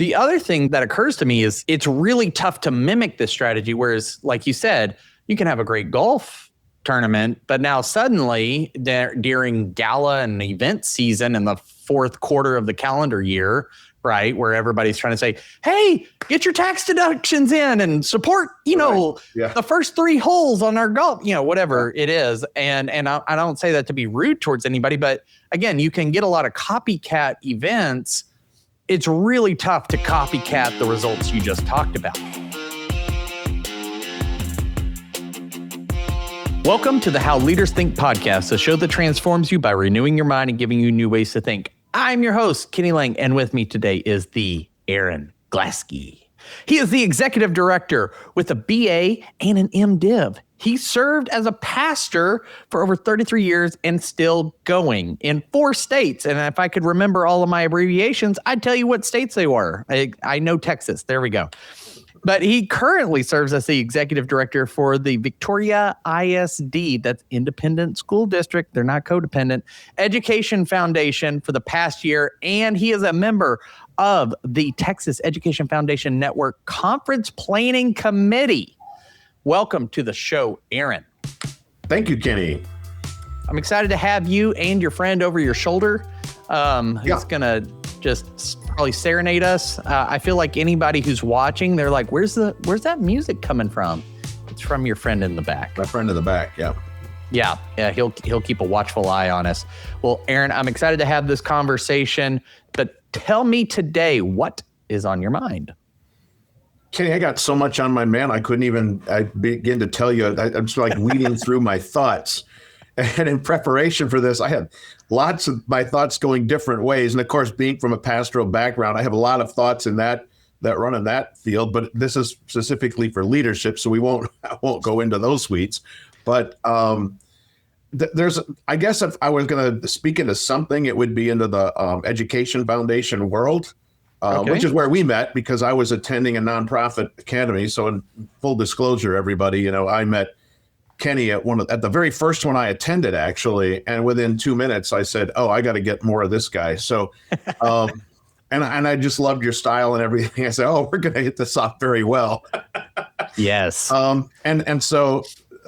The other thing that occurs to me is it's really tough to mimic this strategy. Whereas, like you said, you can have a great golf tournament, but now suddenly during gala and event season in the fourth quarter of the calendar year, right, where everybody's trying to say, hey, get your tax deductions in and support, the first 3 holes on our golf, whatever it is. And I don't say that to be rude towards anybody, but again, you can get a lot of copycat events. It's really tough to copycat the results you just talked about. Welcome to the How Leaders Think podcast, a show that transforms you by renewing your mind and giving you new ways to think. I'm your host, Kenny Lange, and with me today is the Aaron Glaeske. He is the executive director with a BA and an MDiv. He served as a pastor for over 33 years and still going in 4 states. And if I could remember all of my abbreviations, I'd tell you what states they were. I know Texas. There we go. But he currently serves as the executive director for the Victoria ISD, that's Independent School District, they're not codependent, Education Foundation for the past year. And he is a member of the Texas Education Foundation Network Conference Planning Committee. Welcome to the show, Aaron. Thank you, Kenny. I'm excited to have you and your friend over your shoulder. Who's going to just probably serenade us. I feel like anybody who's watching, they're like, where's that music coming from? It's from your friend in the back. My friend in the back, yeah. Yeah, he'll keep a watchful eye on us. Well, Aaron, I'm excited to have this conversation, but tell me today, what is on your mind? Kenny, I got so much on my mind, I begin to tell you, I'm just like weeding through my thoughts. And in preparation for this, I had lots of my thoughts going different ways. And of course, being from a pastoral background, I have a lot of thoughts in that run in that field, but this is specifically for leadership. So I won't go into those weeds, but I guess if I was going to speak into something, it would be into the Education Foundation world, which is where we met because I was attending a nonprofit academy. So in full disclosure, everybody, I met Kenny at the very first one I attended, actually. And within 2 minutes, I said, oh, I got to get more of this guy. So, and I just loved your style and everything. I said, oh, we're going to hit this off very well. Yes. And so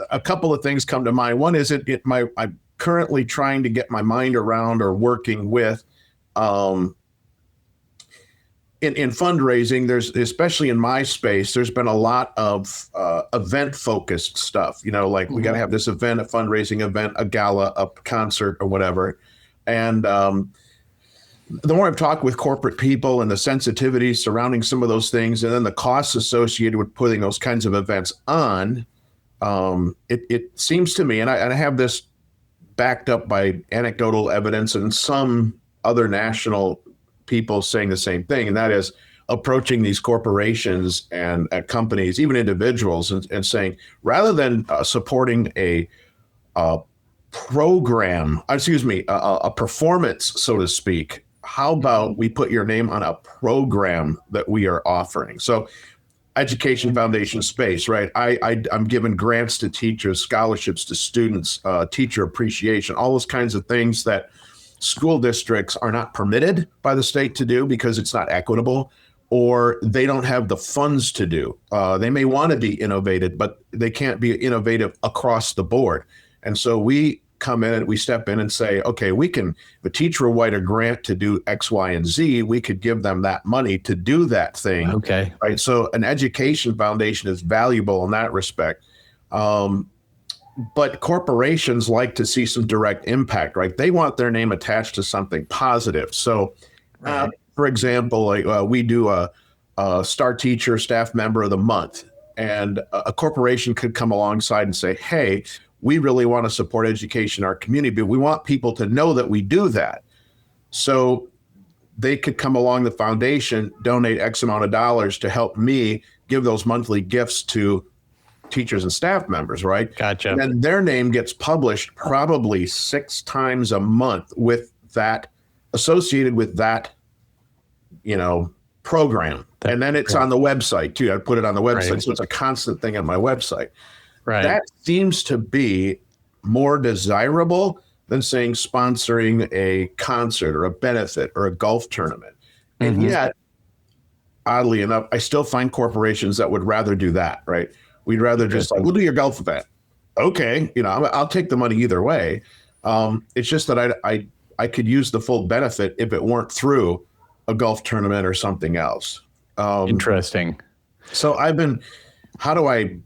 a couple of things come to mind. One is I'm currently trying to get my mind around or working with, in fundraising, especially in my space, there's been a lot of event-focused stuff. We got to have this event, a fundraising event, a gala, a concert, or whatever. And the more I've talked with corporate people and the sensitivities surrounding some of those things, and then the costs associated with putting those kinds of events on, it seems to me, and I have this backed up by anecdotal evidence and some other national people saying the same thing, and that is approaching these corporations and companies, even individuals, and saying, rather than supporting a program, a performance, so to speak, how about we put your name on a program that we are offering? So Education Foundation space, right? I'm giving grants to teachers, scholarships to students, teacher appreciation, all those kinds of things that school districts are not permitted by the state to do because it's not equitable, or they don't have the funds to do. They may want to be innovative, but they can't be innovative across the board. And so we come in and we step in and say, okay, if a teacher will write a grant to do X, Y, and Z, we could give them that money to do that thing. Okay. Right. So an education foundation is valuable in that respect. But corporations like to see some direct impact, right? They want their name attached to something positive. So, for example, we do a star teacher, staff member of the month, and a corporation could come alongside and say, hey, we really want to support education in our community, but we want people to know that we do that. So they could come along the foundation, donate X amount of dollars to help me give those monthly gifts to teachers and staff members, right? Gotcha. And then their name gets published probably 6 times a month with that, associated with that, program. And then it's on the website too. I put it on the website. Right. So it's a constant thing on my website. Right. That seems to be more desirable than saying sponsoring a concert or a benefit or a golf tournament. And yet oddly enough, I still find corporations that would rather do that, right? We'd rather just like, we'll do your golf event. Okay, I'll take the money either way. It's just that I could use the full benefit if it weren't through a golf tournament or something else. Interesting. So how do I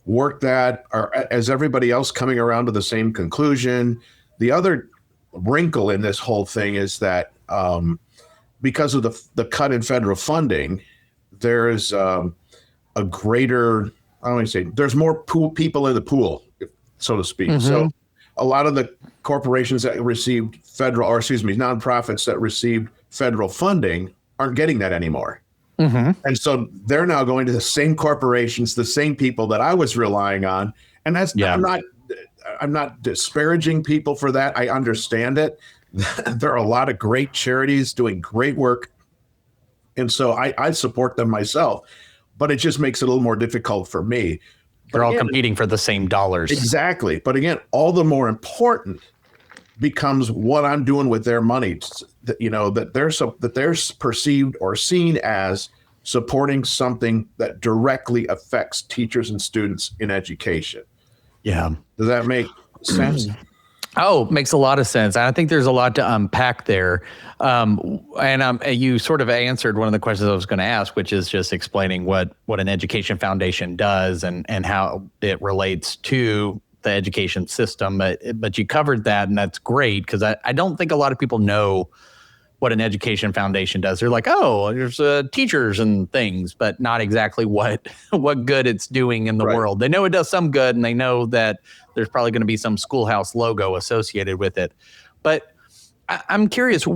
work that? Or is everybody else coming around to the same conclusion? The other wrinkle in this whole thing is that because of the cut in federal funding, there is a greater, I don't want to say, there's more people in the pool, so to speak. Mm-hmm. So a lot of the corporations that received nonprofits that received federal funding aren't getting that anymore. Mm-hmm. And so they're now going to the same corporations, the same people that I was relying on. And that's, I'm not disparaging people for that. I understand it. There are a lot of great charities doing great work. And so I support them myself, but it just makes it a little more difficult for me. They're all competing for the same dollars. Exactly. But again, all the more important becomes what I'm doing with their money, that they're perceived or seen as supporting something that directly affects teachers and students in education. Yeah. Does that make sense? Oh, makes a lot of sense. I think there's a lot to unpack there. And you sort of answered one of the questions I was going to ask, which is just explaining what an education foundation does and how it relates to the education system. But you covered that, and that's great, because I don't think a lot of people know what an education foundation does. They're like, oh, there's teachers and things, but not exactly what good it's doing in the world. They know it does some good, and they know that there's probably going to be some schoolhouse logo associated with it. But I'm curious,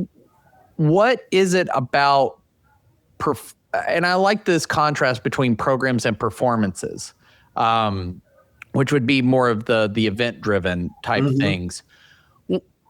what is it about, and I like this contrast between programs and performances, which would be more of the event-driven type things.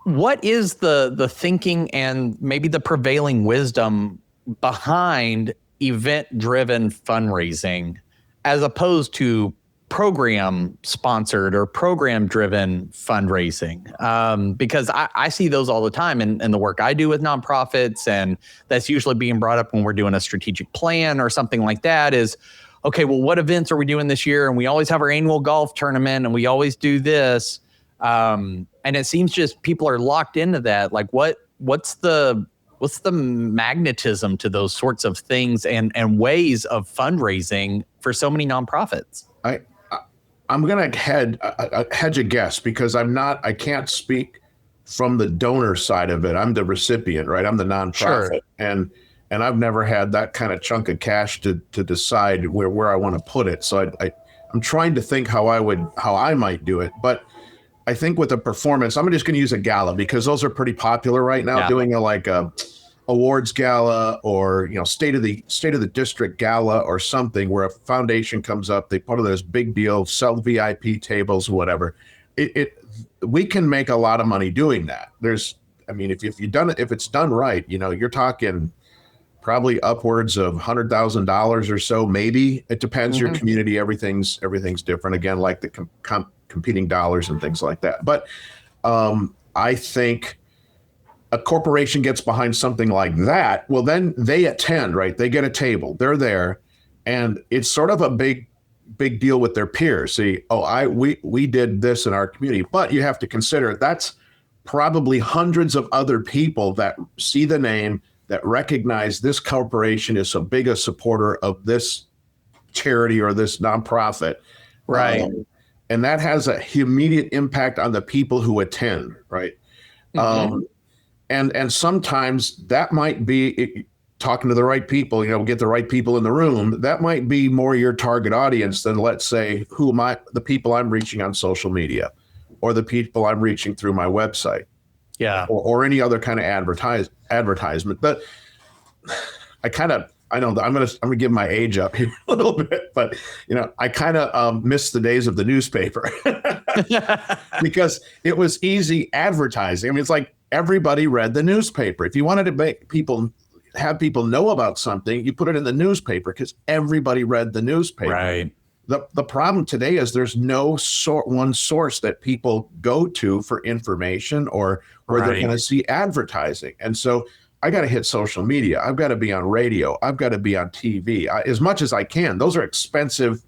What is the thinking and maybe the prevailing wisdom behind event-driven fundraising as opposed to program-sponsored or program-driven fundraising? Because I see those all the time in the work I do with nonprofits, and that's usually being brought up when we're doing a strategic plan or something like that is, okay, well, what events are we doing this year? And we always have our annual golf tournament, and we always do this. And it seems just people are locked into that. Like, what's the magnetism to those sorts of things and ways of fundraising for so many nonprofits? I'm going to hedge a guess, because I can't speak from the donor side of it. I'm the recipient, right? I'm the nonprofit. Sure. And I've never had that kind of chunk of cash to decide where I want to put it. So I'm trying to think how I might do it. But I think with a performance, I'm just going to use a gala, because those are pretty popular right now. Yeah. Doing a awards gala, or state of the district gala or something, where a foundation comes up, they put on this big deal, sell VIP tables, whatever. We can make a lot of money doing that. If it's done right, you're talking probably upwards of $100,000 or so, maybe. It depends. Your community, everything's different. Again, like the competing dollars and things like that. But I think a corporation gets behind something like that, well, then they attend, right? They get a table, they're there, and it's sort of a big deal with their peers. See, we did this in our community, but you have to consider that's probably hundreds of other people that see the name, that recognize this corporation is so big a supporter of this charity or this nonprofit. Right. And that has a immediate impact on the people who attend, right? Mm-hmm. And sometimes that might be talking to the right people, get the right people in the room. That might be more your target audience than, let's say, the people I'm reaching on social media, or the people I'm reaching through my website. Yeah. Or any other kind of advertisement. But I know that I'm gonna give my age up here a little bit, but I kind of miss the days of the newspaper because it was easy advertising. I mean, it's like everybody read the newspaper. If you wanted to have people know about something, you put it in the newspaper because everybody read the newspaper. Right. The problem today is there's no one source that people go to for information or where they're going to see advertising. And so I got to hit social media. I've got to be on radio. I've got to be on TV as much as I can. Those are expensive,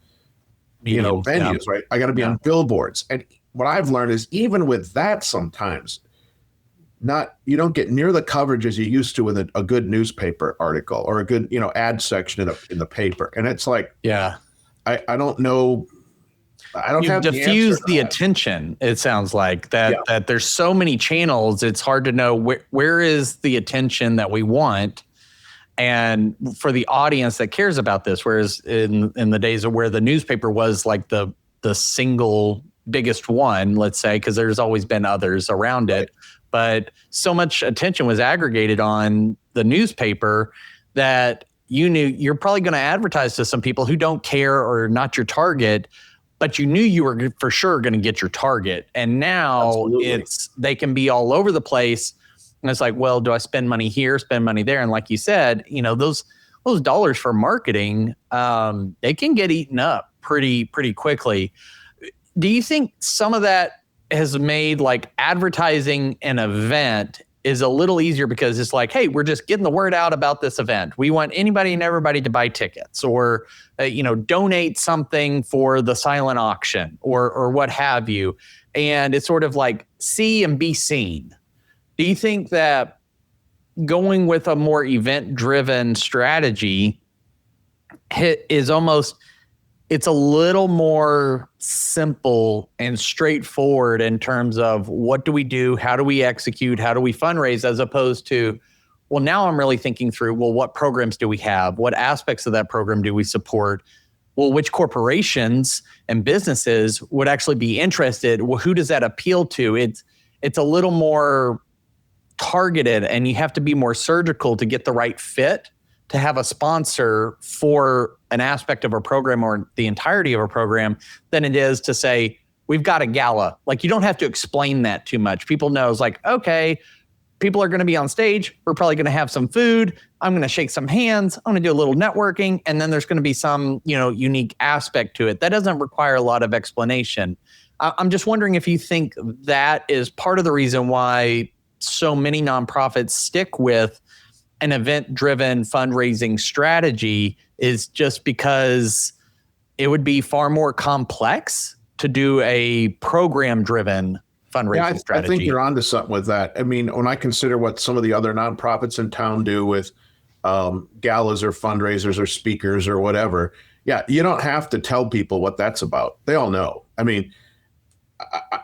Mediums, venues, right? I got to be on billboards. And what I've learned is even with that, sometimes you don't get near the coverage as you used to with a good newspaper article or a good, ad section in the paper. And it's like, I don't know. I don't have diffused the attention. It sounds like that there's so many channels. It's hard to know where is the attention that we want. And for the audience that cares about this, whereas in the days of where the newspaper was like the single biggest one, let's say, because there's always been others around it, but so much attention was aggregated on the newspaper that you knew you're probably going to advertise to some people who don't care or not your target, but you knew you were for sure going to get your target. And now they can be all over the place. And it's like, well, do I spend money here, spend money there? And like you said, those dollars for marketing, they can get eaten up pretty quickly. Do you think some of that has made like advertising an event is a little easier because it's like, hey, we're just getting the word out about this event. We want anybody and everybody to buy tickets or, donate something for the silent auction or what have you. And it's sort of like see and be seen. Do you think that going with a more event-driven strategy is almost, it's a little more simple and straightforward in terms of what do we do, how do we execute, how do we fundraise, as opposed to, well, now I'm really thinking through, well, what programs do we have? What aspects of that program do we support? Well, which corporations and businesses would actually be interested? Well, who does that appeal to? It's a little more targeted, and you have to be more surgical to get the right fit to have a sponsor for an aspect of a program or the entirety of a program than it is to say, we've got a gala. Like, you don't have to explain that too much. People know it's like, okay, people are going to be on stage. We're probably going to have some food. I'm going to shake some hands. I'm going to do a little networking. And then there's going to be some, unique aspect to it. That doesn't require a lot of explanation. I'm just wondering if you think that is part of the reason why so many nonprofits stick with an event-driven fundraising strategy, is just because it would be far more complex to do a program-driven fundraising strategy. I think you're onto something with that. I mean, when I consider what some of the other nonprofits in town do with galas or fundraisers or speakers or whatever, you don't have to tell people what that's about. They all know. I mean,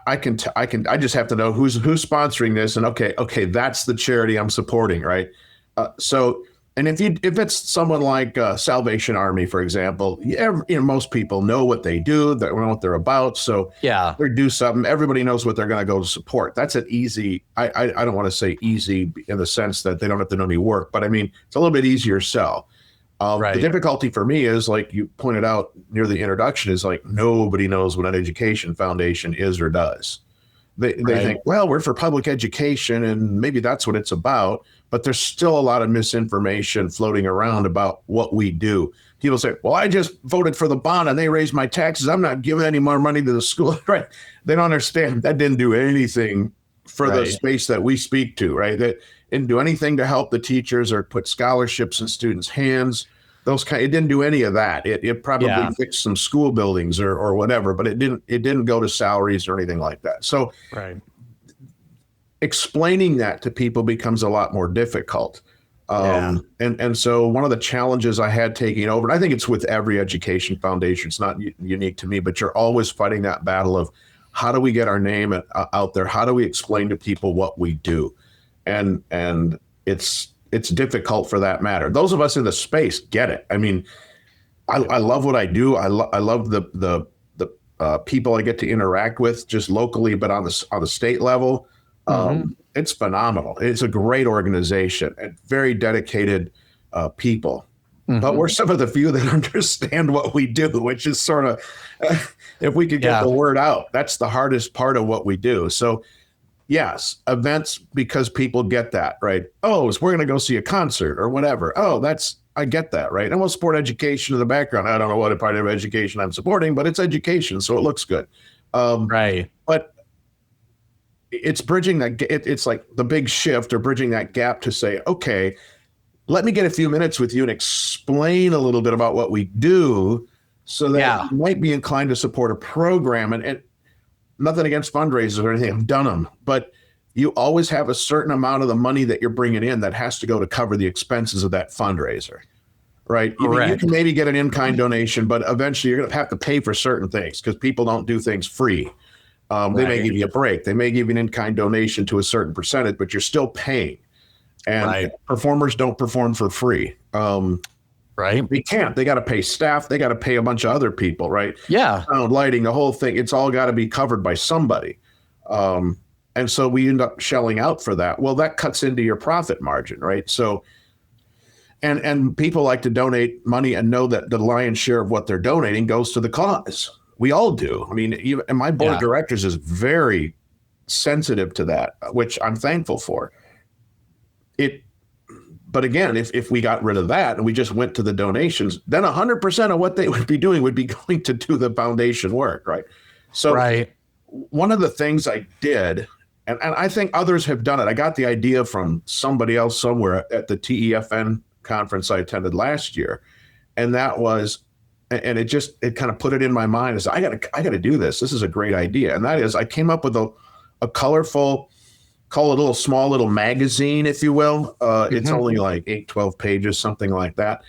I just have to know who's sponsoring this, and okay, that's the charity I'm supporting, right? And if it's someone like Salvation Army, for example, most people know what they do, they know what they're about. So they do something, everybody knows what they're going to go to support. That's an easy. I don't want to say easy in the sense that they don't have to know any work, but I mean it's a little bit easier sell. The difficulty for me is, like you pointed out near the introduction, is like nobody knows what an education foundation is or does. They think, well, we're for public education and maybe that's what it's about. But there's still a lot of misinformation floating around about what we do. People say, well, I just voted for the bond and they raised my taxes. I'm not giving any more money to the school. Right? They don't understand that didn't do anything for the space that we speak to. Right? That didn't do anything to help the teachers or put scholarships in students' hands. It didn't do any of that. It probably fixed some school buildings or whatever, but it didn't go to salaries or anything like that. So explaining that to people becomes a lot more difficult. And so one of the challenges I had taking over, and I think it's with every education foundation, it's not unique to me, but you're always fighting that battle of how do we get our name out there? How do we explain to people what we do? And it's difficult for that matter. Those of us in the space get it. I mean, I love what I do. I love the people I get to interact with just locally, but on the state level, it's phenomenal. It's a great organization and very dedicated people. But we're some of the few that understand what we do, which is sort of, if we could get the word out, that's the hardest part of what we do. So yes, events, because people get that, right? Oh, so we're going to go see a concert or whatever. Oh, I get that, right? And we'll support education in the background. I don't know what part of education I'm supporting, but it's education, so it looks good. But it's bridging that. It's like the big shift or bridging that gap to say, okay, let me get a few minutes with you and explain a little bit about what we do so that you might be inclined to support a program. And nothing against fundraisers or anything. I've done them, but you always have a certain amount of the money that you're bringing in that has to go to cover the expenses of that fundraiser, right? You can maybe get an in-kind donation, but eventually you're going to have to pay for certain things because people don't do things free. They may give you a break. They may give you an in-kind donation to a certain percentage, but you're still paying. And performers don't perform for free. They can't. They got to pay staff. They got to pay a bunch of other people, right? Yeah. Sound, lighting, the whole thing. It's all got to be covered by somebody. And so we end up shelling out for that. Well, that cuts into your profit margin, right? So, and people like to donate money and know that the lion's share of what they're donating goes to the cause. We all do. I mean, and my board of directors is very sensitive to that, which I'm thankful for. But again, if we got rid of that and we just went to the donations, then 100% of what they would be doing would be going to do the foundation work, right? So one of the things I did, and I think others have done it, I got the idea from somebody else somewhere at the TEFN conference I attended last year. And that was, and it kind of put it in my mind as I gotta do this. This is a great idea. And that is, I came up with a colorful, call it a little small little magazine, if you will. It's only like 8-12 pages, something like that.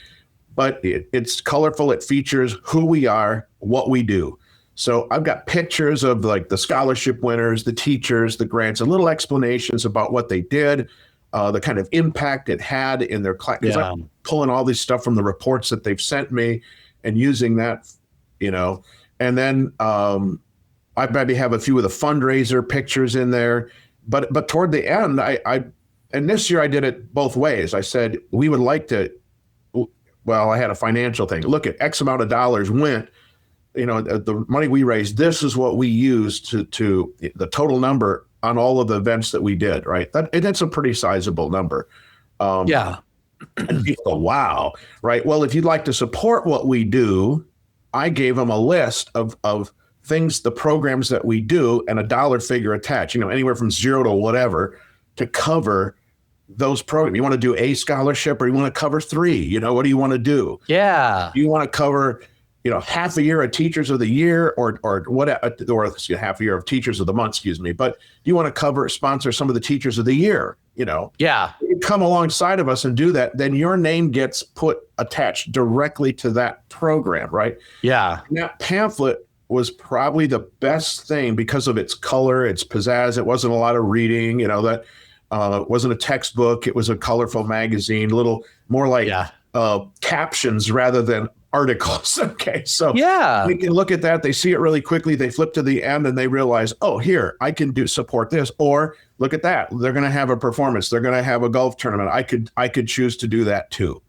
But it's colorful. It features who we are, what we do. So I've got pictures of like the scholarship winners, the teachers, the grants, and little explanations about what they did, the kind of impact it had in their class. Because I'm pulling all this stuff from the reports that they've sent me and using that, and then I maybe have a few of the fundraiser pictures in there. But toward the end, and this year I did it both ways. I said, we would like to, I had a financial thing. Look at X amount of dollars went, the money we raised, this is what we used to the total number on all of the events that we did, right? That's a pretty sizable number. And people go, wow, right? Well, if you'd like to support what we do, I gave them a list of things, the programs that we do, and a dollar figure attached, anywhere from 0 to whatever, to cover those programs. You want to do a scholarship or you want to cover 3? What do you want to do? Yeah. You want to cover, half a year of Teachers of the Year or half a year of Teachers of the Month, but you want to sponsor some of the Teachers of the Year, Yeah. You come alongside of us and do that, then your name gets attached directly to that program, right? Yeah. And that pamphlet was probably the best thing because of its color, its pizzazz. It wasn't a lot of reading, it wasn't a textbook. It was a colorful magazine, a little more like captions rather than articles. Okay. So we can look at that. They see it really quickly. They flip to the end and they realize, oh, here, I can support this. Or look at that. They're going to have a performance. They're going to have a golf tournament. I could choose to do that too.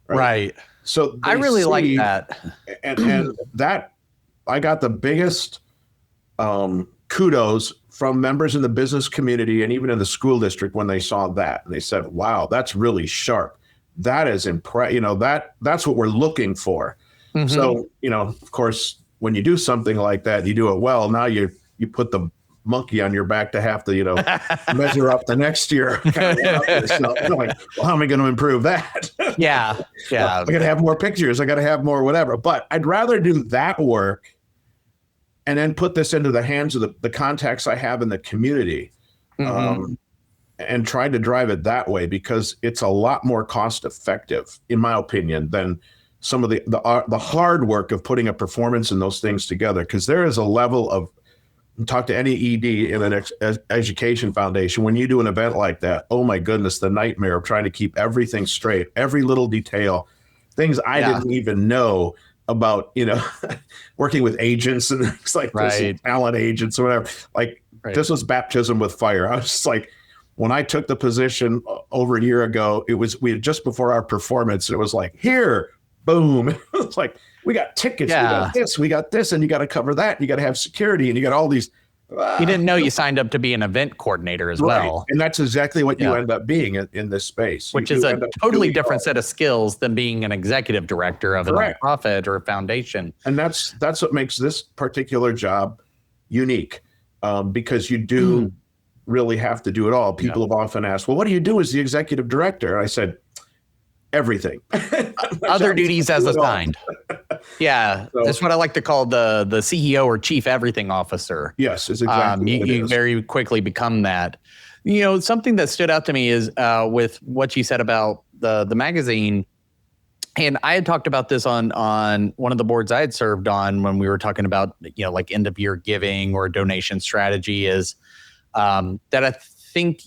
Right. So I really like that. And that, I got the biggest kudos from members in the business community and even in the school district when they saw that. And they said, wow, that's really sharp. That is that's what we're looking for. So, of course, when you do something like that, you do it well. Now you put the monkey on your back to have to, measure up the next year. You're like, well, how am I going to improve that? Yeah. I got to have more pictures. I got to have more whatever. But I'd rather do that work and then put this into the hands of the contacts I have in the community and try to drive it that way, because it's a lot more cost effective, in my opinion, than some of the hard work of putting a performance and those things together. Because there is a level of, talk to any ED in an education foundation. When you do an event like that, oh my goodness, the nightmare of trying to keep everything straight, every little detail, things I didn't even know about, working with agents and things like this, and talent agents or whatever. This was baptism with fire. I was just like, when I took the position over a year ago, we had just before our performance, it was like, here, boom. It was like, we got tickets, we got this, and you got to cover that. You got to have security, and you got all these. You didn't know you signed up to be an event coordinator as well. And that's exactly what you end up being in this space. Which is a totally different set of skills than being an executive director of a nonprofit or a foundation. And that's what makes this particular job unique, because you do really have to do it all. People have often asked, well, what do you do as the executive director? And I said, everything. Other duties as assigned. Yeah, So, that's what I like to call the CEO or chief everything officer. yes, it's exactly what it you is. very quickly become that. Something that stood out to me is with what you said about the magazine. And I had talked about this on one of the boards I had served on when we were talking about, like end of year giving or donation strategy is that I think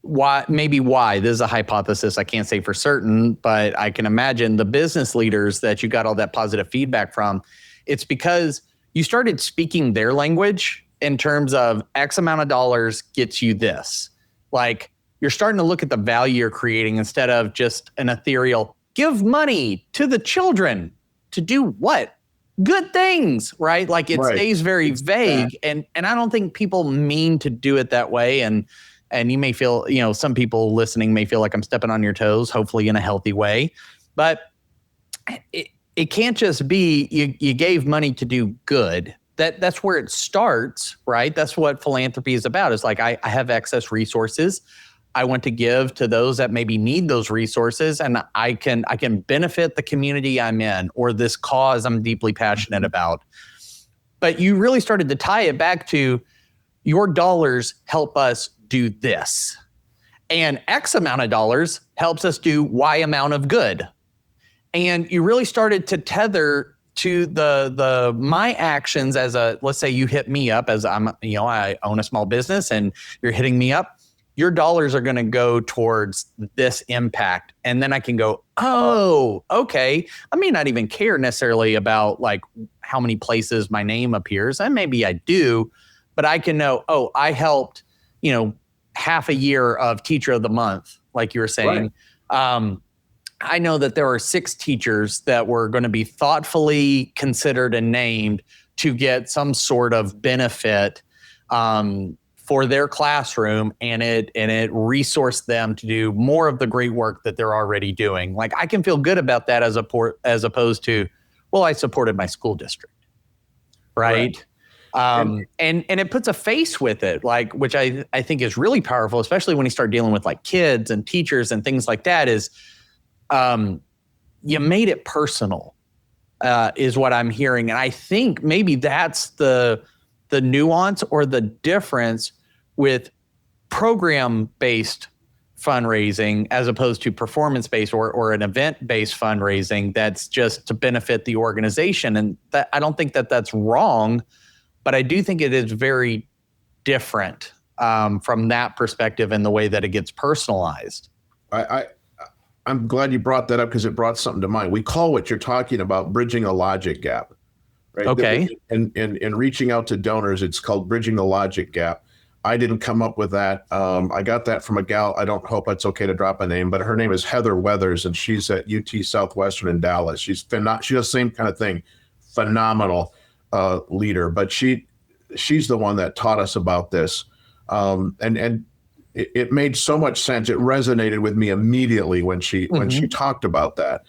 why this is a hypothesis. I can't say for certain, but I can imagine the business leaders that you got all that positive feedback from. It's because you started speaking their language in terms of X amount of dollars gets you this. Like, you're starting to look at the value you're creating instead of just an ethereal, give money to the children to do what? Good things, right? Like it stays very vague. And I don't think people mean to do it that way. And you may feel, some people listening may feel like I'm stepping on your toes, hopefully in a healthy way. But it can't just be you gave money to do good. That's where it starts, right? That's what philanthropy is about. It's like I have excess resources. I want to give to those that maybe need those resources, and I can benefit the community I'm in or this cause I'm deeply passionate about. But you really started to tie it back to your dollars help us do this, and X amount of dollars helps us do Y amount of good. And you really started to tether to the my actions as let's say you hit me up as I own a small business and you're hitting me up. Your dollars are going to go towards this impact. And then I can go, oh, okay. I may not even care necessarily about like how many places my name appears. And maybe I do, but I can know, oh, I helped, half a year of teacher of the month, like you were saying. Right. I know that there are 6 teachers that were going to be thoughtfully considered and named to get some sort of benefit for their classroom, and it resourced them to do more of the great work that they're already doing. Like I can feel good about that as opposed to, well, I supported my school district, right? And it puts a face with it, like, which I think is really powerful, especially when you start dealing with like kids and teachers and things like that. Is you made it personal, is what I'm hearing, and I think maybe that's the nuance or the difference with program-based fundraising as opposed to performance-based or an event-based fundraising that's just to benefit the organization. And that I don't think that that's wrong, but I do think it is very different from that perspective and the way that it gets personalized. I'm glad you brought that up because it brought something to mind. We call what you're talking about bridging a logic gap. Right? Okay. And reaching out to donors, it's called bridging the logic gap. I didn't come up with that. I got that from a gal. I don't hope it's okay to drop a name, but her name is Heather Weathers, and she's at UT Southwestern in Dallas. She does the same kind of thing. Phenomenal leader, but she's the one that taught us about this, and it made so much sense. It resonated with me immediately when she talked about that.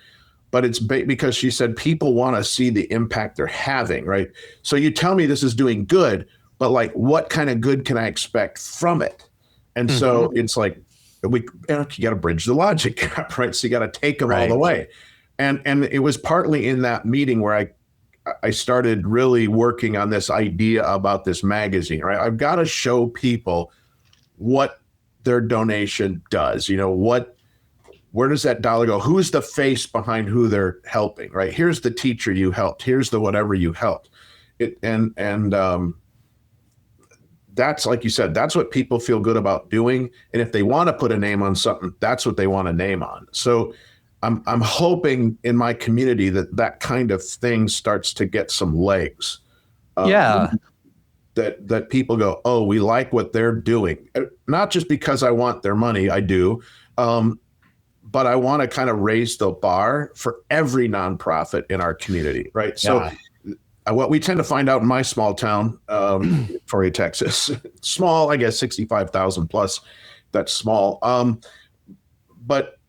But it's because she said people want to see the impact they're having, right? So you tell me this is doing good, but like, what kind of good can I expect from it? And so it's like, you got to bridge the logic gap, right? So you got to take them all the way. And it was partly in that meeting where I started really working on this idea about this magazine, right? I've got to show people what their donation does, where does that dollar go? Who's the face behind who they're helping, right? Here's the teacher you helped. Here's the whatever you helped. That's, like you said, that's what people feel good about doing. And if they want to put a name on something, that's what they want a name on. So I'm hoping in my community that kind of thing starts to get some legs. That people go, oh, we like what they're doing. Not just because I want their money, I do. But I want to kind of raise the bar for every nonprofit in our community, right? So what we tend to find out in my small town, Victoria, Texas, small, I guess 65,000 plus, that's small. But,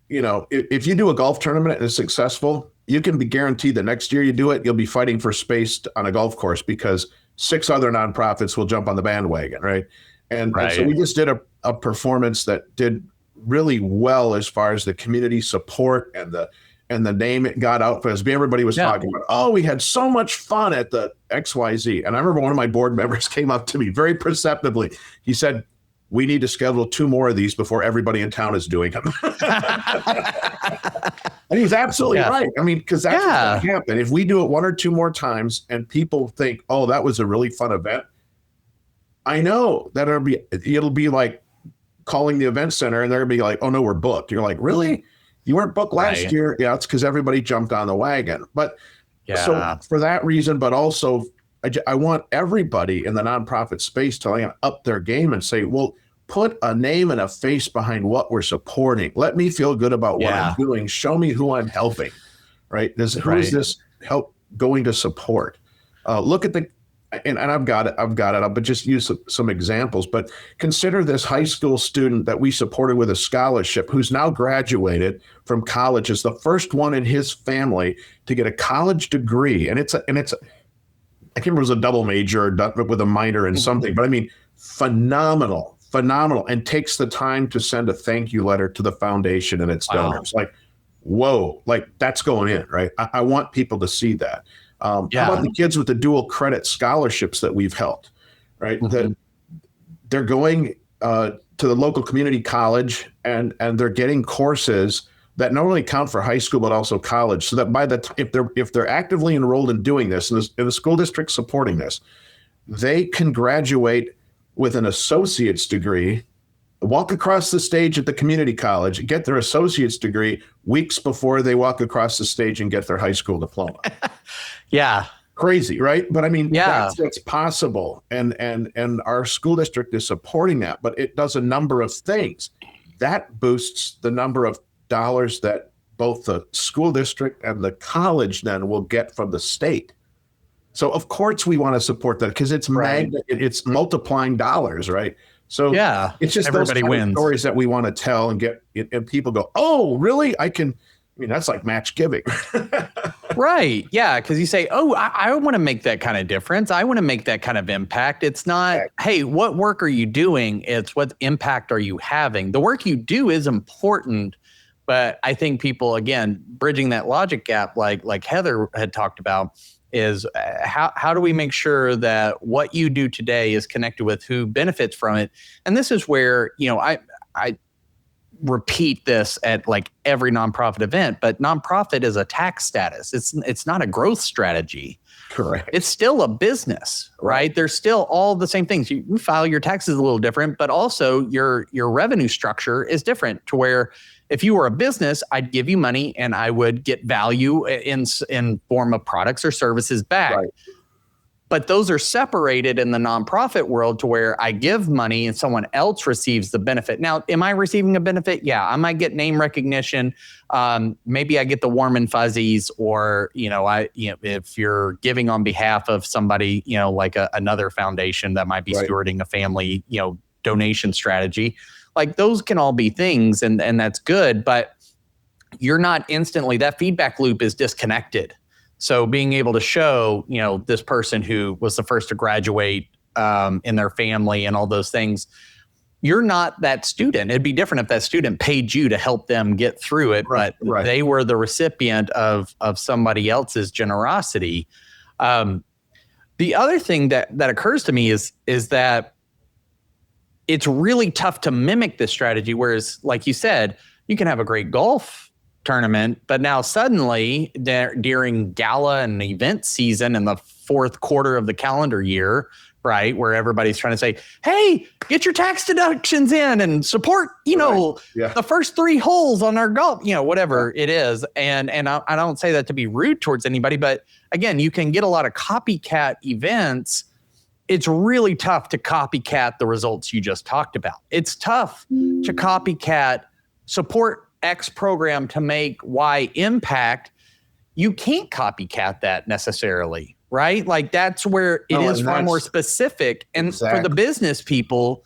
if you do a golf tournament and it's successful, you can be guaranteed the next year you do it, you'll be fighting for space on a golf course because 6 other nonprofits will jump on the bandwagon, right? And so we just did a performance that did really well as far as the community support and the name it got out because everybody was talking about, oh, we had so much fun at the XYZ. And I remember one of my board members came up to me very perceptively. He said, we need to schedule 2 more of these before everybody in town is doing them. And he's absolutely right. I mean, because that's what's going to happen. If we do it 1 or 2 more times and people think, oh, that was a really fun event, I know that it'll be like calling the event center and they're going to be like, oh, no, we're booked. You're like, really? You weren't booked last year? Yeah, it's because everybody jumped on the wagon. But so for that reason, but also I want everybody in the nonprofit space to up their game and say, well, put a name and a face behind what we're supporting. Let me feel good about what I'm doing. Show me who I'm helping, right? Who is this help going to support? Look at and I've got it. I'll but just use some examples. But consider this high school student that we supported with a scholarship who's now graduated from college as the first one in his family to get a college degree. And it's I can't remember if it was a double major or with a minor in something, but I mean, phenomenal, and takes the time to send a thank you letter to the foundation and its donors. Like, whoa, like that's going in, right? I want people to see that. How about the kids with the dual credit scholarships that we've helped, right? That they're going to the local community college and they're getting courses that not only count for high school but also college, so that by the if they're actively enrolled in doing this, and the school district supporting this, they can graduate with an associate's degree, walk across the stage at the community college, get their associate's degree weeks before they walk across the stage and get their high school diploma. Crazy, right? But I mean, that's possible, and our school district is supporting that. But it does a number of things that boosts the number of dollars that both the school district and the college then will get from the state. So of course we want to support that because it's it's multiplying dollars, right? So it's just everybody wins. Stories that we want to tell and get, and people go, oh, really? I mean, that's like match giving. Right. Yeah. Because you say, oh, I want to make that kind of difference. I want to make that kind of impact. It's not, hey, what work are you doing? It's what impact are you having? The work you do is important. But I think people, again, bridging that logic gap, like Heather had talked about, is how do we make sure that what you do today is connected with who benefits from it? And this is where, I repeat this at like every nonprofit event, but nonprofit is a tax status. It's not a growth strategy. Correct. It's still a business, right? There's still all the same things. You file your taxes a little different, but also your revenue structure is different to where if you were a business, I'd give you money and I would get value in form of products or services back. Right. But those are separated in the nonprofit world to where I give money and someone else receives the benefit. Now, am I receiving a benefit? Yeah, I might get name recognition. Maybe I get the warm and fuzzies, or if you're giving on behalf of somebody, like another foundation that might be stewarding a family, donation strategy. Like those can all be things, and that's good. But you're not instantly, that feedback loop is disconnected. So being able to show, this person who was the first to graduate in their family and all those things, you're not that student. It'd be different if that student paid you to help them get through it, but they were the recipient of somebody else's generosity. The other thing that occurs to me is that it's really tough to mimic this strategy. Whereas, like you said, you can have a great golf tournament, but now suddenly during gala and event season in the fourth quarter of the calendar year, right, where everybody's trying to say, hey, get your tax deductions in and support, the first 3 holes on our golf, whatever it is. And I don't say that to be rude towards anybody, but again, you can get a lot of copycat events. It's really tough to copycat the results you just talked about. It's tough to copycat support X program to make Y impact. You can't copycat that necessarily, right? Like that's where it is far more specific. And for the business people,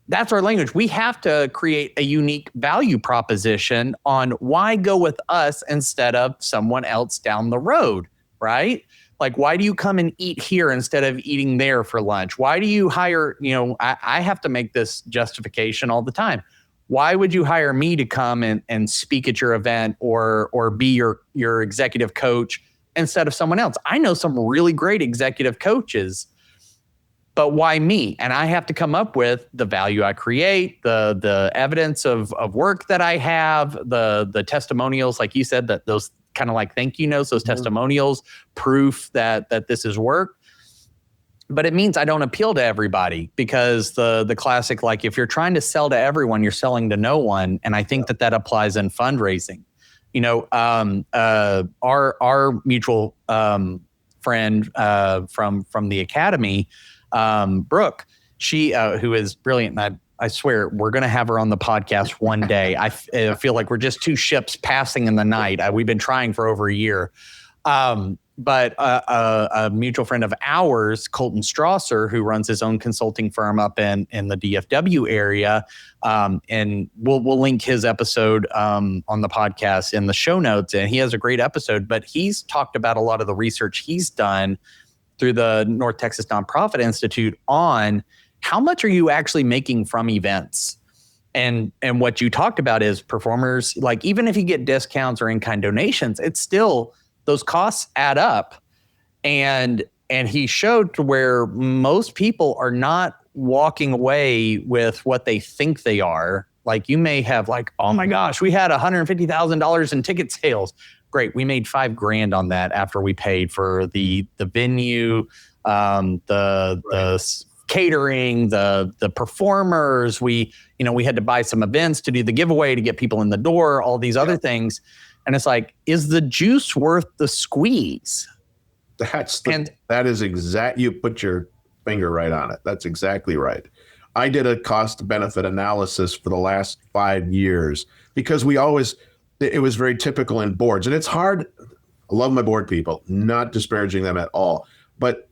that's our language. We have to create a unique value proposition on why go with us instead of someone else down the road. right? Like, why do you come and eat here instead of eating there for lunch? Why do you hire, I have to make this justification all the time. Why would you hire me to come and speak at your event or be your executive coach instead of someone else? I know some really great executive coaches, but why me? And I have to come up with the value I create, the evidence of work that I have, the testimonials, like you said, that those kind of like thank you notes, those testimonials, proof that this is work. But it means I don't appeal to everybody, because the classic, like, if you're trying to sell to everyone, you're selling to no one. And I think that applies in fundraising. Our mutual friend from the academy, Brooke, she who is brilliant, and I swear we're going to have her on the podcast one day. I feel like we're just two ships passing in the night. We've been trying for over a year. But a mutual friend of ours, Colton Strasser, who runs his own consulting firm up in the DFW area, and we'll link his episode on the podcast in the show notes. And he has a great episode, but he's talked about a lot of the research he's done through the North Texas Nonprofit Institute on how much are you actually making from events. And what you talked about is performers, like, even if you get discounts or in-kind donations, it's still, those costs add up. And he showed to where most people are not walking away with what they think they are. Like, you may have like, oh my gosh, we had $150,000 in ticket sales. Great. We made $5,000 on that after we paid for the venue, the catering, the performers. We had to buy some events to do the giveaway to get people in the door, all these other things. And it's like, is the juice worth the squeeze? That is exact. You put your finger right on it. That's exactly right. I did a cost benefit analysis for the last 5 years, because it was very typical in boards, and it's hard. I love my board people, not disparaging them at all, but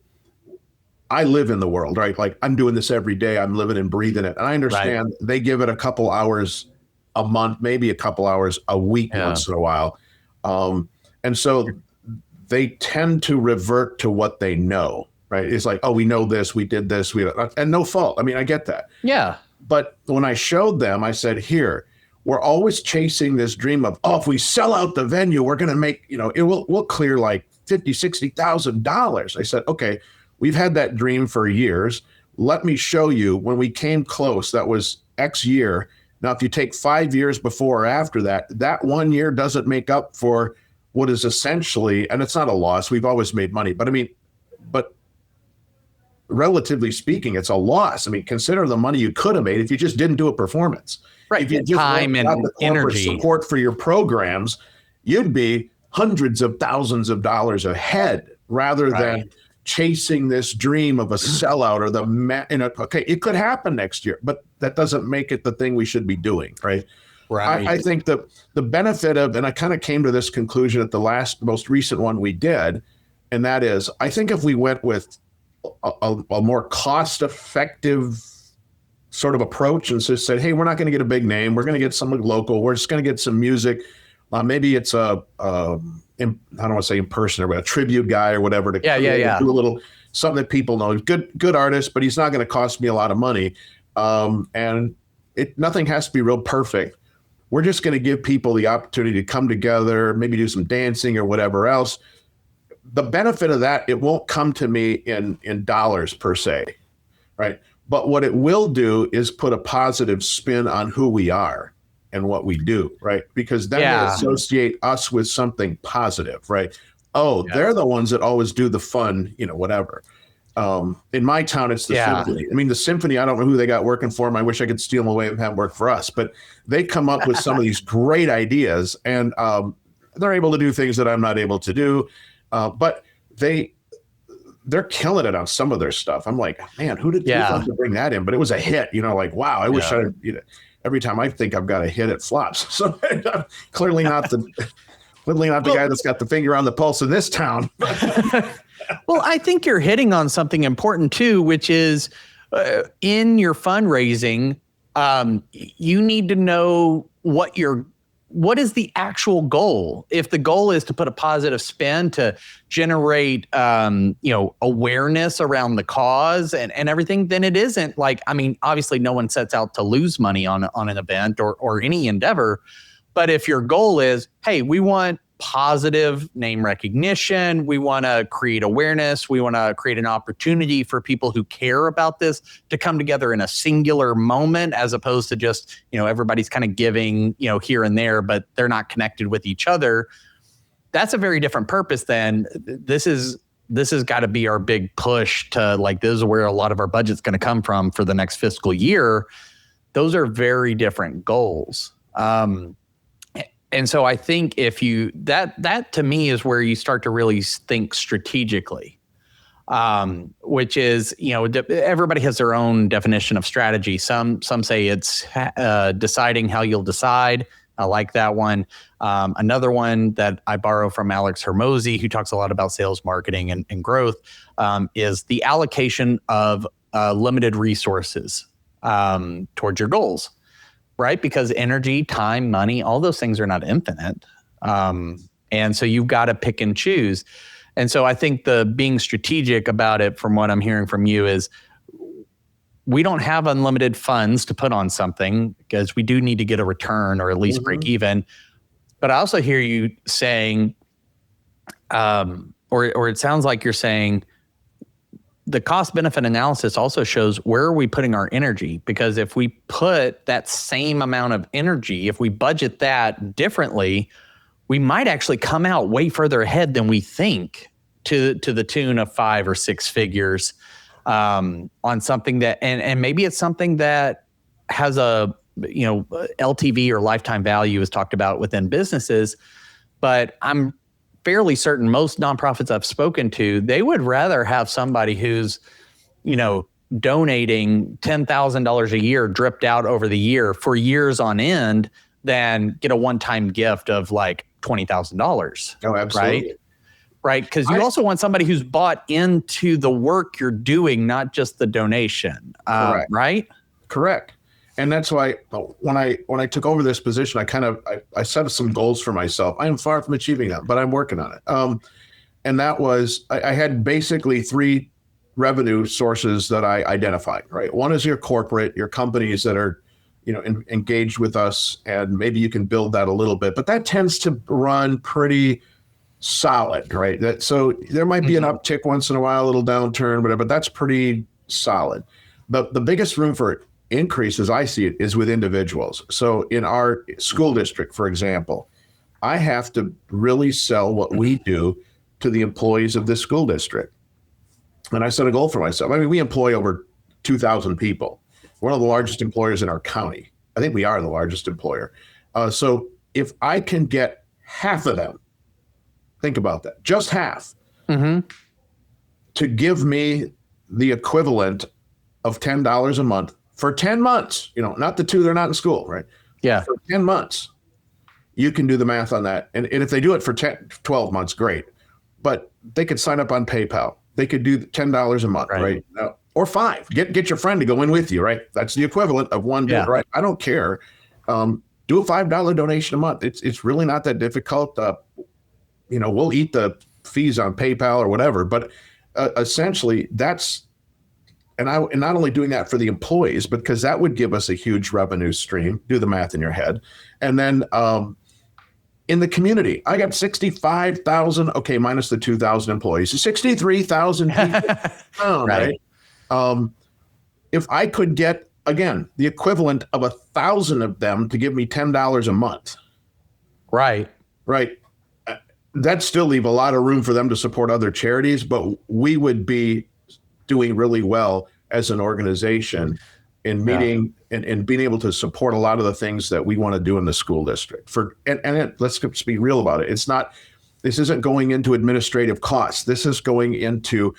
I live in the world, right? Like, I'm doing this every day. I'm living and breathing it. And I understand They give it a couple hours a month, maybe a couple hours a week, once in a while. And so they tend to revert to what they know, right? It's like, oh, we know this, we did this, and no fault. I mean, I get that. Yeah. But when I showed them, I said, here, we're always chasing this dream of, oh, if we sell out the venue, we're going to make, we'll clear like $50,000, $60,000. I said, okay, we've had that dream for years. Let me show you when we came close, that was X year. Now, if you take 5 years before or after that 1 year doesn't make up for what is essentially, and it's not a loss. We've always made money, but relatively speaking, it's a loss. I mean, consider the money you could have made if you just didn't do a performance. Right. If you just time and energy support for your programs, you'd be hundreds of thousands of dollars ahead, rather than chasing this dream of a sellout or okay, it could happen next year, but that doesn't make it the thing we should be doing. Right. Right. I think the benefit of, and I kind of came to this conclusion at the most recent one we did, and that is, I think if we went with a more cost-effective sort of approach and just said, hey, we're not going to get a big name. We're going to get someone local. We're just going to get some music. Maybe it's I don't want to say impersonator, but a tribute guy or whatever to do a little something that people know. Good artist, but he's not going to cost me a lot of money. And nothing has to be real perfect. We're just going to give people the opportunity to come together, maybe do some dancing or whatever else. The benefit of that, it won't come to me in dollars per se, right? But what it will do is put a positive spin on who we are and what we do, right? Because then they associate us with something positive, right? Oh, they're the ones that always do the fun, whatever. In my town, it's the symphony. I mean, the symphony, I don't know who they got working for them. I wish I could steal them away and have them work for us. But they come up with some of these great ideas, and they're able to do things that I'm not able to do. But they're killing it on some of their stuff. I'm like, man, who did to bring that in? But it was a hit, like, wow, I wish every time I think I've got a hit, it flops. So clearly not the guy that's got the finger on the pulse in this town. Well, I think you're hitting on something important too, which is in your fundraising, you need to know what your what is the actual goal? If the goal is to put a positive spin to generate, awareness around the cause and everything, then it isn't like, I mean, obviously no one sets out to lose money on an event or any endeavor. But if your goal is, hey, we want positive name recognition, we want to create awareness, we want to create an opportunity for people who care about this to come together in a singular moment, as opposed to just, everybody's kind of giving, here and there, but they're not connected with each other. That's a very different purpose than this has got to be our big push to, like, this is where a lot of our budget's going to come from for the next fiscal year. Those are very different goals. And so I think if that to me is where you start to really think strategically, which is, everybody has their own definition of strategy. Some say it's deciding how you'll decide. I like that one. Another one that I borrow from Alex Hermosi, who talks a lot about sales, marketing, and growth, is the allocation of limited resources towards your goals. Right? Because energy, time, money, all those things are not infinite. And so you've got to pick and choose. And so I think the being strategic about it, from what I'm hearing from you, is we don't have unlimited funds to put on something, because we do need to get a return or at least break even. But I also hear you saying, or it sounds like you're saying, the cost benefit analysis also shows where are we putting our energy, because if we put that same amount of energy, if we budget that differently, we might actually come out way further ahead than we think, to the tune of 5 or 6 figures on something that, and maybe it's something that has a, LTV or lifetime value is talked about within businesses, but I'm fairly certain most nonprofits I've spoken to, they would rather have somebody who's, donating $10,000 a year dripped out over the year for years on end than get a one-time gift of like $20,000. Oh, absolutely. Right. Because you also want somebody who's bought into the work you're doing, not just the donation. Correct. Right. Correct. And that's why when I took over this position, I set some goals for myself. I am far from achieving them, but I'm working on it. And that was, I had basically 3 revenue sources that I identified, right? One is your companies that are, engaged with us, and maybe you can build that a little bit, but that tends to run pretty solid, right? So there might be an uptick once in a while, a little downturn, whatever, but that's pretty solid. But the biggest room for increase, as I see it, is with individuals. So in our school district, for example, I have to really sell what we do to the employees of this school district. And I set a goal for myself. I mean, we employ over 2,000 people. We're one of the largest employers in our county. I think we are the largest employer. So if I can get half of them, think about that, just half, to give me the equivalent of $10 a month for 10 months, not the 2 they're not in school, right? Yeah. For 10 months, you can do the math on that. And if they do it for 12 months, great. But they could sign up on PayPal. They could do $10 a month, right? Or 5. Get your friend to go in with you, right? That's the equivalent of one bid, right? I don't care. Do a $5 donation a month. It's really not that difficult. We'll eat the fees on PayPal or whatever. But essentially, that's, and not only doing that for the employees, but because that would give us a huge revenue stream. Do the math in your head. And then in the community, I got 65,000, okay, minus the 2,000 employees, 63,000 people, right? If I could get, again, the equivalent of 1,000 of them to give me $10 a month. Right. That'd still leave a lot of room for them to support other charities, but we would be doing really well as an organization in meeting and being able to support a lot of the things that we want to do in the school district. Let's just be real about it. This isn't going into administrative costs. This is going into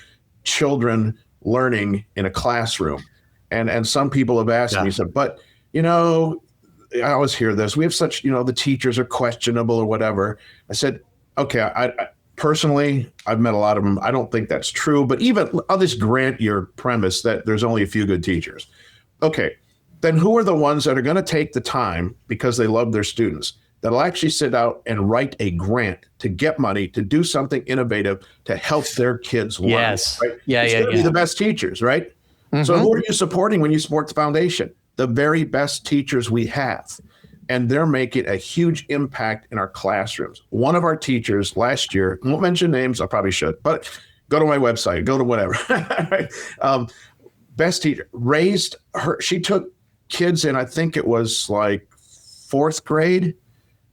children learning in a classroom. And some people have asked me, said, but, I always hear this. We have such, the teachers are questionable or whatever. I said, okay, I personally, I've met a lot of them. I don't think that's true, but even I'll just grant your premise that there's only a few good teachers. Okay, then who are the ones that are going to take the time, because they love their students, that'll actually sit out and write a grant to get money to do something innovative to help their kids learn. Yes. Right? Yeah, it's yeah, going to yeah. be the best teachers, right? So who are you supporting when you support the foundation? The very best teachers we have. And they're making a huge impact in our classrooms. One of our teachers last year, I won't mention names, I probably should, but go to my website, go to whatever. Best teacher raised her, she took kids in, I think it was like 4th grade,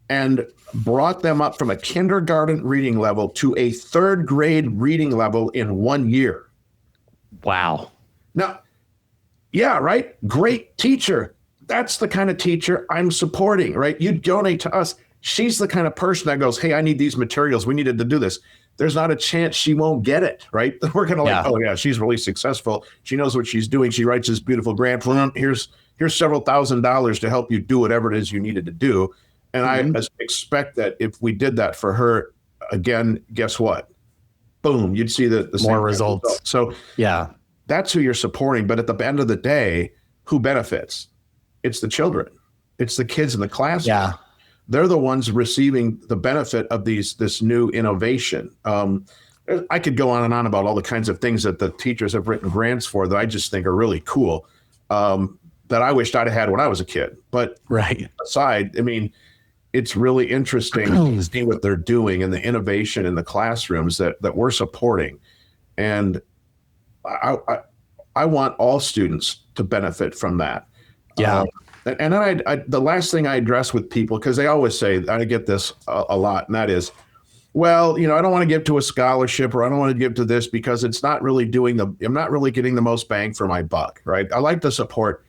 and brought them up from a kindergarten reading level to a 3rd grade reading level in 1 year. Wow. Now, yeah, right? Great teacher. That's the kind of teacher I'm supporting, right? You donate to us. She's the kind of person that goes, hey, I need these materials. We needed to do this. There's not a chance she won't get it, right? We're going to oh, yeah, she's really successful. She knows what she's doing. She writes this beautiful grant. Here's several $1,000s to help you do whatever it is you needed to do. And I expect that if we did that for her, again, guess what? Boom, you'd see the more results. So yeah, that's who you're supporting. But at the end of the day, who benefits? It's the children. It's the kids in the classroom. Yeah. They're the ones receiving the benefit of this new innovation. I could go on and on about all the kinds of things that the teachers have written grants for that I just think are really cool, that I wished I'd have had when I was a kid. But aside, I mean, it's really interesting to see what they're doing and the innovation in the classrooms that we're supporting. And I want all students to benefit from that. Yeah. And then the last thing I address with people, because they always say, I get this a lot, and that is, well, I don't want to give to a scholarship, or I don't want to give to this because it's not really I'm not really getting the most bang for my buck, right? I like the support.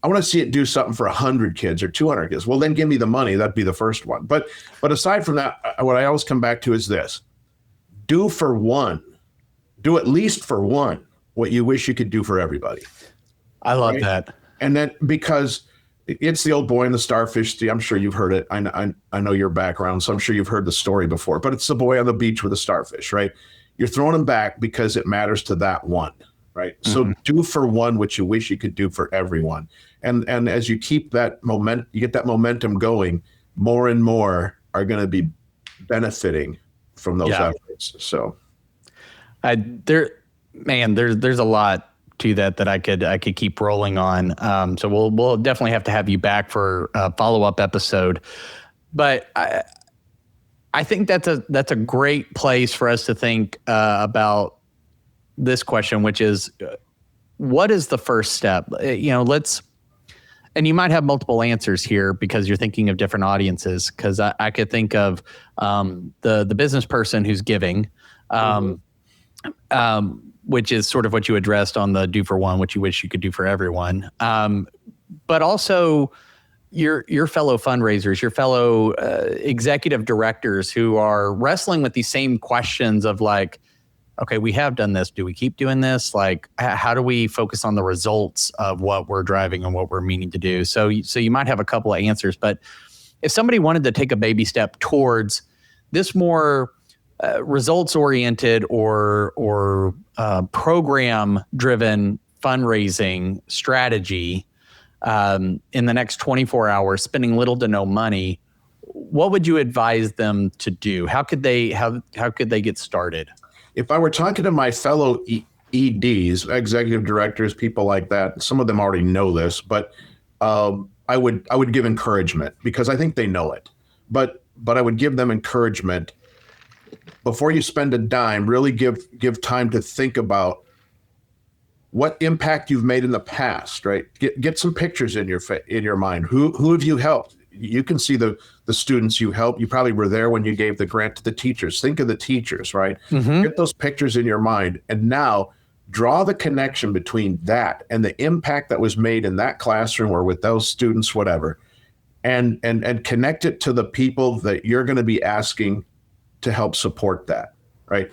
I want to see it do something for 100 kids or 200 kids. Well, then give me the money. That'd be the first one. But aside from that, what I always come back to is this: do at least for one what you wish you could do for everybody. I love that. And then, because it's the old boy and the starfish. I'm sure you've heard it. I know your background, so I'm sure you've heard the story before. But it's the boy on the beach with the starfish, right? You're throwing them back because it matters to that one, right? So do for one what you wish you could do for everyone. And as you keep that you get that momentum going, more and more are going to be benefiting from those efforts. So, there's a lot to that I could keep rolling on. So we'll definitely have you back for a follow-up episode. But I think that's a great place for us to think about this question, which is, what is the first step? And you might have multiple answers here because you're thinking of different audiences. Because I could think of the business person who's giving, which is sort of what you addressed on the do for one, which you wish you could do for everyone. But also your fellow fundraisers, your fellow executive directors who are wrestling with these same questions of like, okay, we have done this. Do we keep doing this? Like, how do we focus on the results of what we're driving and what we're meaning to do? So you might have a couple of answers, but if somebody wanted to take a baby step towards this more results-oriented or program-driven fundraising strategy in the next 24 hours, spending little to no money, what would you advise them to do? How could they get started? If I were talking to my fellow EDs, executive directors, people like that, some of them already know this, but I would give encouragement because I think they know it. But I would give them encouragement. Before you spend a dime, really give time to think about what impact you've made in the past, right? Get some pictures in your mind. Who have you helped? You can see the students you helped. You probably were there when you gave the grant to the teachers. Think of the teachers, right? Get those pictures in your mind, and now draw the connection between that and the impact that was made in that classroom or with those students, whatever, and connect it to the people that you're going to be asking to help support that, right?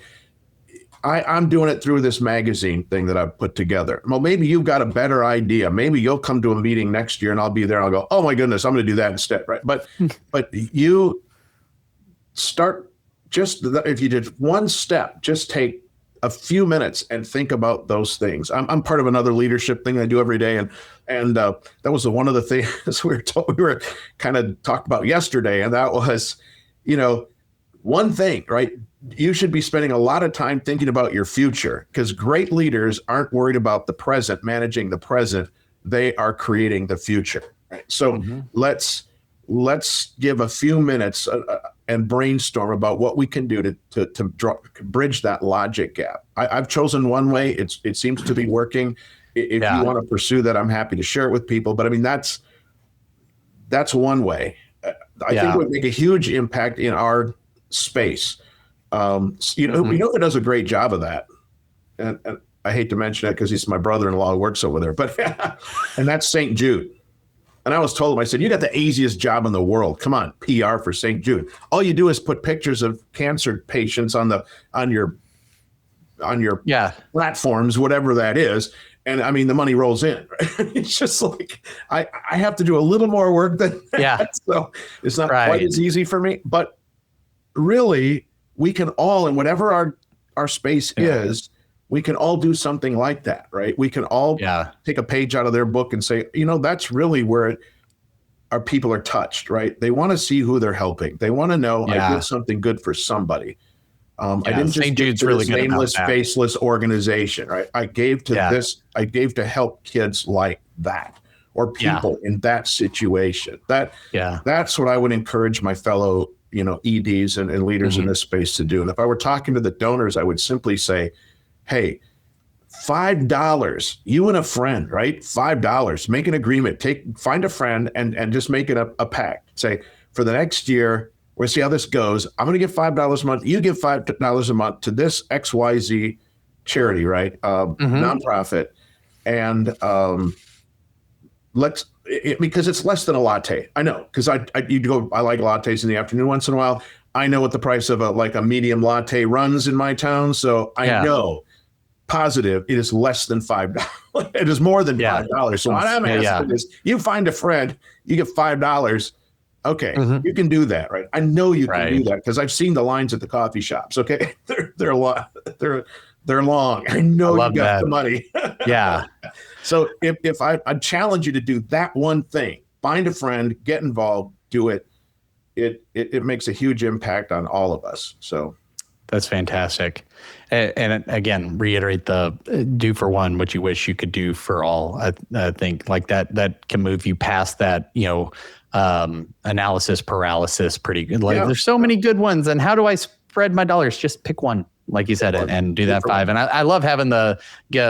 I'm doing it through this magazine thing that I've put together. Well, maybe you've got a better idea. Maybe you'll come to a meeting next year and I'll be there and I'll go, oh my goodness, I'm going to do that instead, right? But you start if you did one step, just take a few minutes and think about those things. I'm part of another leadership thing I do every day, and that was one of the things we were kind of talked about yesterday, and that was, one thing, right? You should be spending a lot of time thinking about your future, because great leaders aren't worried about the present, managing the present. They are creating the future. Right? So let's give a few minutes and brainstorm about what we can do to bridge that logic gap. I've chosen one way. It seems to be working. If you want to pursue that, I'm happy to share it with people. But I mean, that's one way. I think it would make a huge impact in our space. We know who does a great job of that, and I hate to mention it because he's my brother-in-law who works over there, but and that's St. Jude. And I was told him, I said, you got the easiest job in the world. Come on, PR for St. Jude. All you do is put pictures of cancer patients on your platforms, whatever that is. And I mean, the money rolls in. Right? It's just like, I have to do a little more work than that. So it's not quite as easy for me. But really, we can all, in whatever our space is, we can all do something like that, right? We can all take a page out of their book and say, that's really where our people are touched, right? They want to see who they're helping. They want to know I did something good for somebody. I didn't just give to this nameless, faceless organization, right? I gave to this. I gave to help kids like that, or people in that situation. That's what I would encourage my fellow, EDs and leaders in this space to do. And if I were talking to the donors, I would simply say, hey, $5, you and a friend, right? $5, make an agreement, find a friend and just make it a pact. Say, for the next year, we'll see how this goes. I'm going to give $5 a month. You give $5 a month to this XYZ charity, right? Nonprofit. And because it's less than a latte. I know, because I like lattes in the afternoon once in a while. I know what the price of a medium latte runs in my town. So I know positive, it is less than $5. It is more than $5. So what I'm asking is, you find a friend, you get $5. Okay, you can do that, right? I know you can do that because I've seen the lines at the coffee shops. Okay, they're long. I know you got the money. So if I challenge you to do that one thing, find a friend, get involved, do it. It makes a huge impact on all of us. So. That's fantastic. And again, reiterate the do for one what you wish you could do for all. I think like that can move you past that, analysis paralysis pretty good. Like there's so many good ones. And how do I spread my dollars? Just pick one, like you said, and do that 5. And I love having the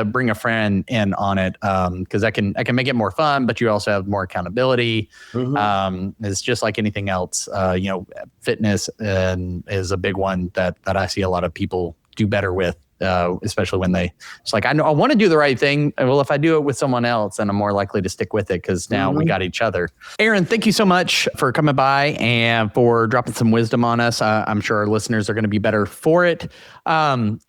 bring a friend in on it because I can make it more fun, but you also have more accountability. It's just like anything else. Fitness is a big one that I see a lot of people do better with. Especially when it's like, I know I want to do the right thing. Well, if I do it with someone else, then I'm more likely to stick with it because now we got each other. Aaron, thank you so much for coming by and for dropping some wisdom on us. I'm sure our listeners are going to be better for it.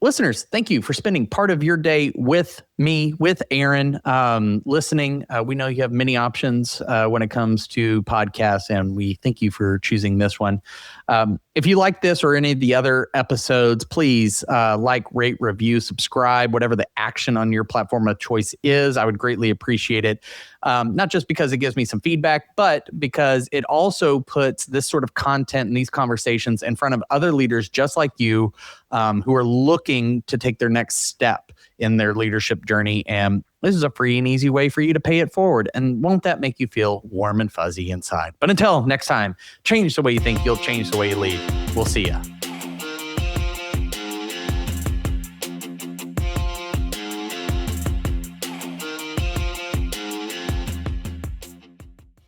Listeners, thank you for spending part of your day with me, with Aaron, listening. We know you have many options when it comes to podcasts, and we thank you for choosing this one. If you like this or any of the other episodes, please rate, review, subscribe, whatever the action on your platform of choice is. I would greatly appreciate it. Not just because it gives me some feedback, but because it also puts this sort of content and these conversations in front of other leaders just like you who are looking to take their next step in their leadership journey. And this is a free and easy way for you to pay it forward. And won't that make you feel warm and fuzzy inside? But until next time, change the way you think, you'll change the way you lead. We'll see ya.